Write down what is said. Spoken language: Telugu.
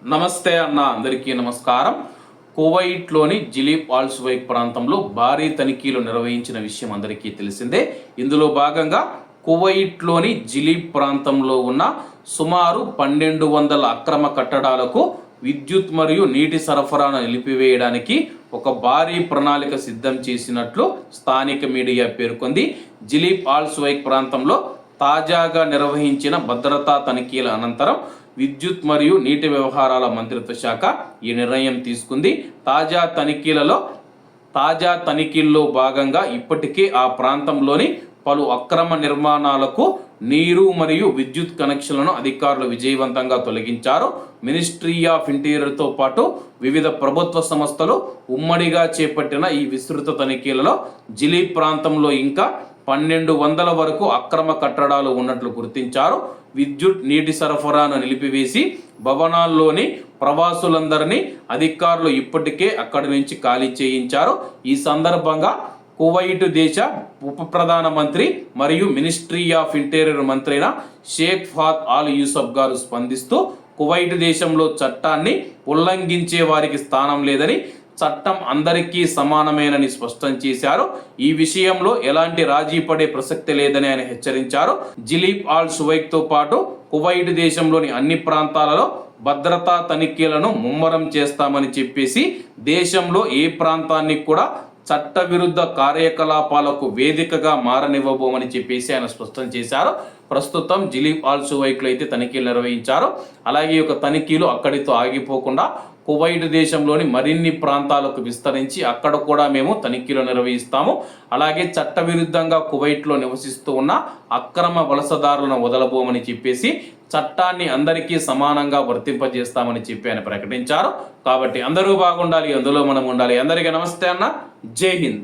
నమస్తే అన్న, అందరికీ నమస్కారం. కువైట్లోని జిలీబ్ ఆల్ సువైక్ ప్రాంతంలో భారీ తనిఖీలు నిర్వహించిన విషయం అందరికీ తెలిసిందే. ఇందులో భాగంగా కువైట్లోని జిలీబ్ ప్రాంతంలో ఉన్న సుమారు 1200 అక్రమ కట్టడాలకు విద్యుత్ మరియు నీటి సరఫరాను నిలిపివేయడానికి ఒక భారీ ప్రణాళిక సిద్ధం చేసినట్లు స్థానిక మీడియా పేర్కొంది. జిలీబ్ ఆల్ సువైక్ ప్రాంతంలో తాజాగా నిర్వహించిన భద్రతా తనిఖీల అనంతరం విద్యుత్ మరియు నీటి వ్యవహారాల మంత్రిత్వ శాఖ ఈ నిర్ణయం తీసుకుంది. తాజా తనిఖీల్లో భాగంగా ఇప్పటికే ఆ ప్రాంతంలోని పలు అక్రమ నిర్మాణాలకు నీరు మరియు విద్యుత్ కనెక్షన్లను అధికారులు విజయవంతంగా తొలగించారు. మినిస్ట్రీ ఆఫ్ ఇంటీరియర్తో పాటు వివిధ ప్రభుత్వ సంస్థలు ఉమ్మడిగా చేపట్టిన ఈ విస్తృత తనిఖీలలో జిలీబ్ ప్రాంతంలో ఇంకా 1200 వరకు అక్రమ కట్టడాలు ఉన్నట్లు గుర్తించారు. విద్యుత్ నీటి సరఫరాను నిలిపివేసి భవనాల్లోని ప్రవాసులందరినీ అధికారులు ఇప్పటికే అక్కడి నుంచి ఖాళీ చేయించారు. ఈ సందర్భంగా కువైట్ దేశ ఉప ప్రధానమంత్రి మరియు మినిస్ట్రీ ఆఫ్ ఇంటీరియర్ మంత్రి అయిన షేక్ ఫాత్ ఆల్ యూసఫ్ గారు స్పందిస్తూ కువైట్ దేశంలో చట్టాన్ని ఉల్లంఘించే వారికి స్థానం లేదని, చట్టం అందరికీ సమానమేనని స్పష్టం చేశారు. ఈ విషయంలో ఎలాంటి రాజీ పడే ప్రసక్తి లేదని ఆయన హెచ్చరించారు. జిలీబ్ ఆల్ సువైక్తో పాటు కువైట్ దేశంలోని అన్ని ప్రాంతాలలో భద్రతా తనిఖీలను ముమ్మరం చేస్తామని చెప్పేసి దేశంలో ఏ ప్రాంతాన్ని కూడా చట్టవిరుద్ధ కార్యకలాపాలకు వేదికగా మారనివ్వబోమని చెప్పేసి ఆయన స్పష్టం చేశారు. ప్రస్తుతం జిలీబ్ ఆల్ సువైక్లో అయితే తనిఖీలు నిర్వహించారు. అలాగే ఒక తనిఖీలు అక్కడితో ఆగిపోకుండా కువైట్ దేశంలోని మరిన్ని ప్రాంతాలకు విస్తరించి అక్కడ కూడా మేము తనిఖీలు నిర్వహిస్తాము. అలాగే చట్టవిరుద్ధంగా కువైట్లో నివసిస్తూ ఉన్న అక్రమ వలసదారులను వదలబోమని చెప్పేసి చట్టాన్ని అందరికీ సమానంగా వర్తింపజేస్తామని చెప్పి ఆయన ప్రకటించారు. కాబట్టి అందరూ బాగుండాలి, అందులో మనం ఉండాలి. అందరికీ నమస్తే అన్న, జై హింద్.